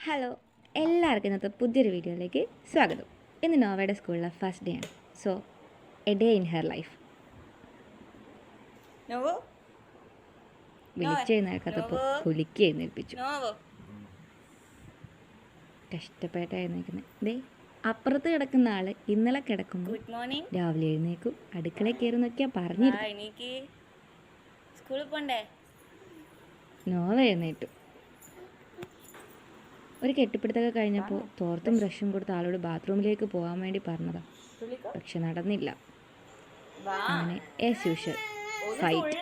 Hello, എല്ലാവർക്കും ഇന്നത്തെ പുതിയൊരു വീഡിയോയിലേക്ക് സ്വാഗതം. ഇന്ന് നോവയുടെ സ്കൂളിലെ ഫസ്റ്റ് ഡേ ആണ്. So a day in her life. വിളിച്ചെഴുന്നേൽക്കാത്തപ്പോൾ കുലുക്കി എഴുന്നേൽപ്പിച്ചു. കഷ്ടപ്പെട്ട് എഴുന്നേൽക്കുന്നത്. ദേ അപ്പുറത്ത് കിടക്കുന്ന ആൾ ഇന്നലെ കിടക്കുമ്പോൾ രാവിലെ എഴുന്നേക്കും, അടുക്കളയിൽ കയറി നോക്കിയാൽ പറഞ്ഞിരുന്നു. നോവ എഴുന്നേറ്റു. ഒരു കെട്ടിപ്പിടുത്തൊക്കെ കഴിഞ്ഞപ്പോൾ തോർത്തും ബ്രഷും കൊടുത്ത് ആളോട് ബാത്റൂമിലേക്ക് പോകാൻ വേണ്ടി പറഞ്ഞതാ. പക്ഷെ നടന്നില്ല. അങ്ങനെ ആസ് യൂഷ്വൽ ഫൈറ്റ്.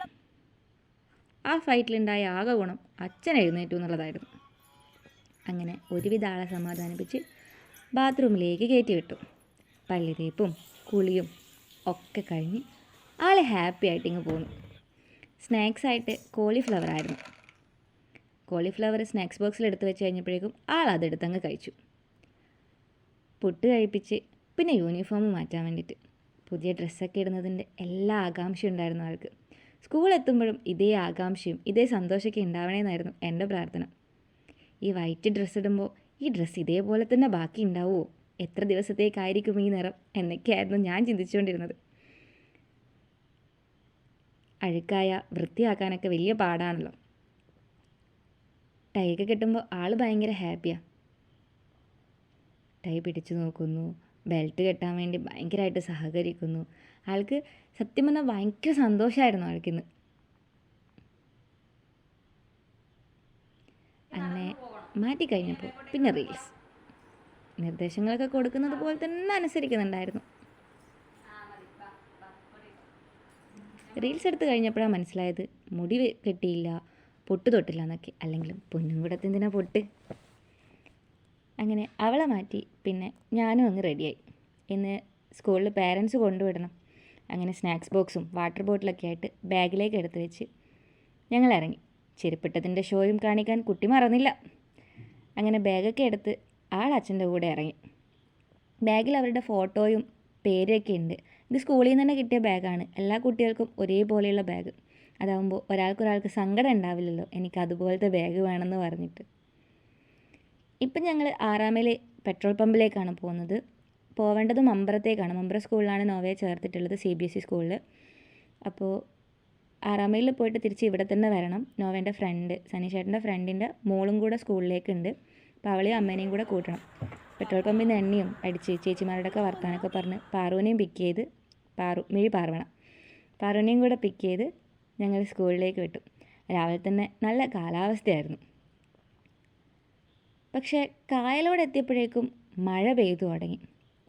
ആ ഫൈറ്റിലുണ്ടായ ആകെ ഗുണം അച്ഛൻ എഴുന്നേറ്റു എന്നുള്ളതായിരുന്നു. അങ്ങനെ ഒരുവിധ ആളെ സമാധാനിപ്പിച്ച് ബാത്റൂമിലേക്ക് കയറ്റി വിട്ടു. പല്ല് തേപ്പും കുളിയും ഒക്കെ കഴിഞ്ഞ് ആൾ ഹാപ്പി ആയിട്ട് ഇങ്ങ് പോന്നു. സ്നാക്സായിട്ട് കോളിഫ്ലവർ ആയിരുന്നു. കോളിഫ്ലവർ സ്നാക്സ് ബോക്സിൽ എടുത്ത് വെച്ച് കഴിഞ്ഞപ്പോഴേക്കും ആൾ അതെടുത്തങ്ങ് കഴിച്ചു. പുട്ട് കഴിപ്പിച്ച് പിന്നെ യൂണിഫോം മാറ്റാൻ വേണ്ടിയിട്ട് പുതിയ ഡ്രസ്സൊക്കെ ഇടുന്നതിൻ്റെ എല്ലാ ആകാംക്ഷയും ഉണ്ടായിരുന്നു ആൾക്ക്. സ്കൂളെത്തുമ്പോഴും ഇതേ ആകാംക്ഷയും ഇതേ സന്തോഷമൊക്കെ ഉണ്ടാവണേന്നായിരുന്നു എൻ്റെ പ്രാർത്ഥന. ഈ വൈറ്റ് ഡ്രസ്സ് ഇടുമ്പോൾ ഈ ഡ്രസ്സ് ഇതേപോലെ തന്നെ ബാക്കി ഉണ്ടാവുമോ, എത്ര ദിവസത്തേക്കായിരിക്കും ഈ നിറം എന്നൊക്കെയായിരുന്നു ഞാൻ ചിന്തിച്ചുകൊണ്ടിരുന്നത്. അഴുക്കായ വൃത്തിയാക്കാനൊക്കെ വലിയ പാടാണല്ലോ. ടൈയൊക്കെ കിട്ടുമ്പോൾ ആൾ ഭയങ്കര ഹാപ്പിയാണ്. ടൈ പിടിച്ചു നോക്കുന്നു, ബെൽറ്റ് കെട്ടാൻ വേണ്ടി ഭയങ്കരമായിട്ട് സഹകരിക്കുന്നു. ആൾക്ക് സത്യം പറഞ്ഞാൽ ഭയങ്കര സന്തോഷമായിരുന്നു ആൾക്കിന്ന്. അങ്ങനെ മാറ്റിക്കഴിഞ്ഞപ്പോൾ പിന്നെ റീൽസ് നിർദ്ദേശങ്ങളൊക്കെ കൊടുക്കുന്നത് പോലെ തന്നെ അനുസരിക്കുന്നുണ്ടായിരുന്നു. റീൽസ് എടുത്ത് കഴിഞ്ഞപ്പോഴാണ് മനസ്സിലായത് മുടി കെട്ടിയില്ല, പൊട്ട് തൊട്ടില്ല എന്നൊക്കെ. അല്ലെങ്കിലും പൊന്നും കൂടത്ത് എന്തിനാ പൊട്ട്. അങ്ങനെ അവളെ മാറ്റി പിന്നെ ഞാനും അങ്ങ് റെഡിയായി. ഇന്ന് സ്കൂളിൽ പേരൻസ് കൊണ്ടുവിടണം. അങ്ങനെ സ്നാക്സ് ബോക്സും വാട്ടർ ബോട്ടിലൊക്കെ ആയിട്ട് ബാഗിലേക്ക് എടുത്ത് വെച്ച് ഞങ്ങൾ ഇറങ്ങി. ചെരുപ്പിട്ടതിൻ്റെ ഷോയും കാണിക്കാൻ കുട്ടി മറന്നില്ല. അങ്ങനെ ബാഗൊക്കെ എടുത്ത് ആൾ അച്ഛൻ്റെ കൂടെ ഇറങ്ങി. ബാഗിൽ അവരുടെ ഫോട്ടോയും പേരൊക്കെ ഉണ്ട്. ഇത് സ്കൂളിൽ നിന്ന് തന്നെ കിട്ടിയ ബാഗാണ്. എല്ലാ കുട്ടികൾക്കും ഒരേപോലെയുള്ള ബാഗ്. അതാകുമ്പോൾ ഒരാൾക്ക് സങ്കടം ഉണ്ടാവില്ലല്ലോ എനിക്ക് അതുപോലത്തെ ബാഗ് വേണമെന്ന് പറഞ്ഞിട്ട്. ഇപ്പം ഞങ്ങൾ 6 മൈൽ പെട്രോൾ പമ്പിലേക്കാണ് പോകുന്നത്. പോവേണ്ടത് മമ്പറത്തേക്കാണ്. മമ്പറ സ്കൂളിലാണ് നോവയെ ചേർത്തിട്ടുള്ളത്, CBSE സ്കൂളിൽ. അപ്പോൾ 6 മൈലിൽ പോയിട്ട് തിരിച്ച് ഇവിടെ തന്നെ വരണം. നോവേൻ്റെ ഫ്രണ്ട് സനീഷേട്ടൻ്റെ ഫ്രണ്ടിൻ്റെ മോളും കൂടെ സ്കൂളിലേക്കുണ്ട്. അപ്പോൾ അവളെയും അമ്മേനെയും കൂടെ കൂട്ടണം. പെട്രോൾ പമ്പിൽ നിന്ന് എണ്ണയും അടിച്ച് ചേച്ചിമാരോടൊക്കെ വർത്താനൊക്കെ പറഞ്ഞ് പാറുവിനെയും പിക്ക് ചെയ്ത് പാറുവിനെയും കൂടെ പിക്ക് ചെയ്ത് ഞങ്ങൾ സ്കൂളിലേക്ക് വിട്ടു. രാവിലെ തന്നെ നല്ല കാലാവസ്ഥയായിരുന്നു. പക്ഷേ കായലോടെ എത്തിയപ്പോഴേക്കും മഴ പെയ്തു തുടങ്ങി.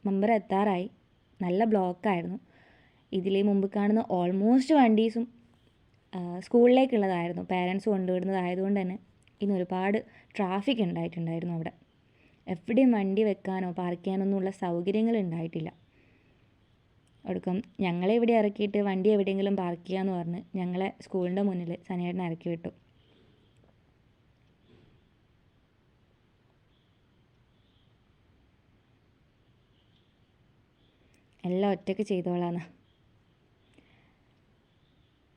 മമ്പറ എത്താറായി. നല്ല ബ്ലോക്കായിരുന്നു. ഇതിൽ മുമ്പ് കാണുന്ന ഓൾമോസ്റ്റ് വണ്ടീസും സ്കൂളിലേക്കുള്ളതായിരുന്നു. പാരൻസ് കൊണ്ടുവിടുന്നതായതുകൊണ്ട് തന്നെ ഇന്ന് ഒരുപാട് ട്രാഫിക് ഉണ്ടായിട്ടുണ്ടായിരുന്നു അവിടെ. എവിടെയും വണ്ടി വെക്കാനോ പാർക്ക് ചെയ്യാനൊന്നുമുള്ള സൗകര്യങ്ങൾ ഉണ്ടായിട്ടില്ല. ഒടുക്കം ഞങ്ങളെ ഇവിടെ ഇറക്കിയിട്ട് വണ്ടി എവിടെയെങ്കിലും പാർക്ക് ചെയ്യാമെന്ന് പറഞ്ഞ് ഞങ്ങളെ സ്കൂളിൻ്റെ മുന്നിൽ സനിയേട്ടനെ ഇറക്കി വിട്ടു. എല്ലാം ഒറ്റയ്ക്ക് ചെയ്തോളാന്ന്.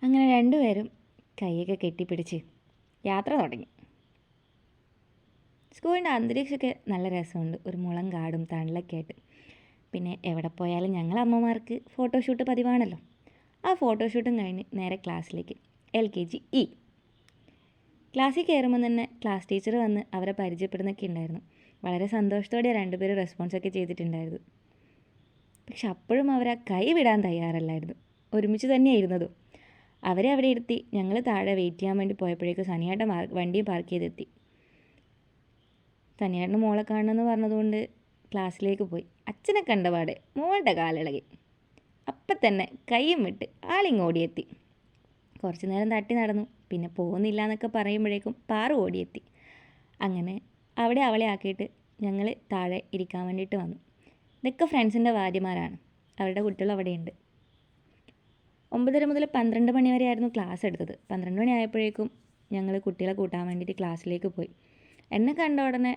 അങ്ങനെ രണ്ടുപേരും കൈയൊക്കെ കെട്ടിപ്പിടിച്ച് യാത്ര തുടങ്ങി. സ്കൂളിൻ്റെ അന്തരീക്ഷമൊക്കെ നല്ല രസമുണ്ട്. ഒരു മുളം കാടും തണലൊക്കെ ആയിട്ട്. പിന്നെ എവിടെ പോയാലും ഞങ്ങൾ അമ്മമാർക്ക് ഫോട്ടോഷൂട്ട് പതിവാണല്ലോ. ആ ഫോട്ടോഷൂട്ടും കഴിഞ്ഞ് നേരെ ക്ലാസ്സിലേക്ക്. LKG E ക്ലാസ്സിൽ കയറുമ്പോൾ തന്നെ ക്ലാസ് ടീച്ചർ വന്ന് അവരെ പരിചയപ്പെടുന്നൊക്കെ ഉണ്ടായിരുന്നു. വളരെ സന്തോഷത്തോടെ രണ്ടുപേരും റെസ്പോൺസൊക്കെ ചെയ്തിട്ടുണ്ടായിരുന്നു. പക്ഷെ അപ്പോഴും അവർ ആ കൈ വിടാൻ തയ്യാറല്ലായിരുന്നു. ഒരുമിച്ച് തന്നെയായിരുന്നതും. അവരെ അവിടെ ഇരുത്തി ഞങ്ങൾ താഴെ വെയിറ്റ് ചെയ്യാൻ വേണ്ടി പോയപ്പോഴേക്കും സനിയേട്ടൻ വണ്ടി പാർക്ക് ചെയ്തെത്തി. സനിയേട്ടന് മോളെ കാണണമെന്ന് പറഞ്ഞതുകൊണ്ട് ക്ലാസ്സിലേക്ക് പോയി. അച്ഛനെ കണ്ടപാടെ മോളുടെ കാലിളകി. അപ്പം തന്നെ കൈയും വിട്ട് ആളിങ്ങോടിയെത്തി. കുറച്ച് നേരം തട്ടി നടന്നു. പിന്നെ പോകുന്നില്ല എന്നൊക്കെ പറയുമ്പോഴേക്കും പാറു ഓടിയെത്തി. അങ്ങനെ അവിടെ അവളെ ആക്കിയിട്ട് ഞങ്ങൾ താഴെ ഇരിക്കാൻ വേണ്ടിയിട്ട് വന്നു. ഇതൊക്കെ ഫ്രണ്ട്സിൻ്റെ ഭാര്യമാരാണ്. അവരുടെ കുട്ടികൾ അവിടെയുണ്ട്. 9:30 മുതൽ 12 മണി വരെ ആയിരുന്നു ക്ലാസ് എടുത്തത്. 12 മണി ആയപ്പോഴേക്കും ഞങ്ങൾ കുട്ടികളെ കൂട്ടാൻ വേണ്ടിയിട്ട് ക്ലാസ്സിലേക്ക് പോയി. എന്നെ കണ്ട ഉടനെ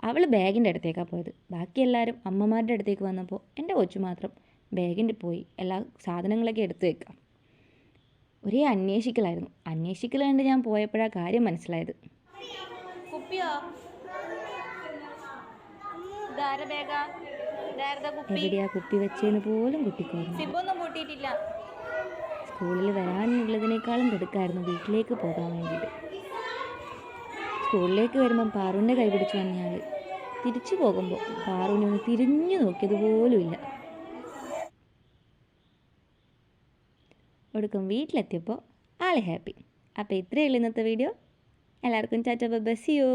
അവൾ ബാഗിൻ്റെ അടുത്തേക്കാണ് പോയത്. ബാക്കി എല്ലാവരും അമ്മമാരുടെ അടുത്തേക്ക് വന്നപ്പോൾ എൻ്റെ കൊച്ചു മാത്രം ബാഗിൻ്റെ പോയി എല്ലാ സാധനങ്ങളൊക്കെ എടുത്തു വെക്കാം. ഒരേ അന്വേഷിക്കലായിരുന്നു. അന്വേഷിക്കൽ കണ്ട് ഞാൻ പോയപ്പോഴാണ് കാര്യം മനസ്സിലായത്. എവിടെയാ കുപ്പി വെച്ചതെന്ന് പോലും കുട്ടിക്കോർമ്മ. സ്കൂളിൽ വരാനുള്ളതിനേക്കാളും തിടുക്കായിരുന്നു വീട്ടിലേക്ക് പോകാൻ വേണ്ടിയിട്ട്. സ്കൂളിലേക്ക് വരുമ്പം പാറുവിൻ്റെ കൈ പിടിച്ച് വന്നയാൾ തിരിച്ചു പോകുമ്പോൾ പാറുവിനെ ഒന്ന് തിരിഞ്ഞു നോക്കിയതുപോലുമില്ല. ഒടുക്കം വീട്ടിലെത്തിയപ്പോൾ ആൾ ഹാപ്പി. അപ്പോൾ ഇത്രയേ ഉള്ളൂ ഇന്നത്തെ വീഡിയോ. എല്ലാവർക്കും tata bye bye, see U.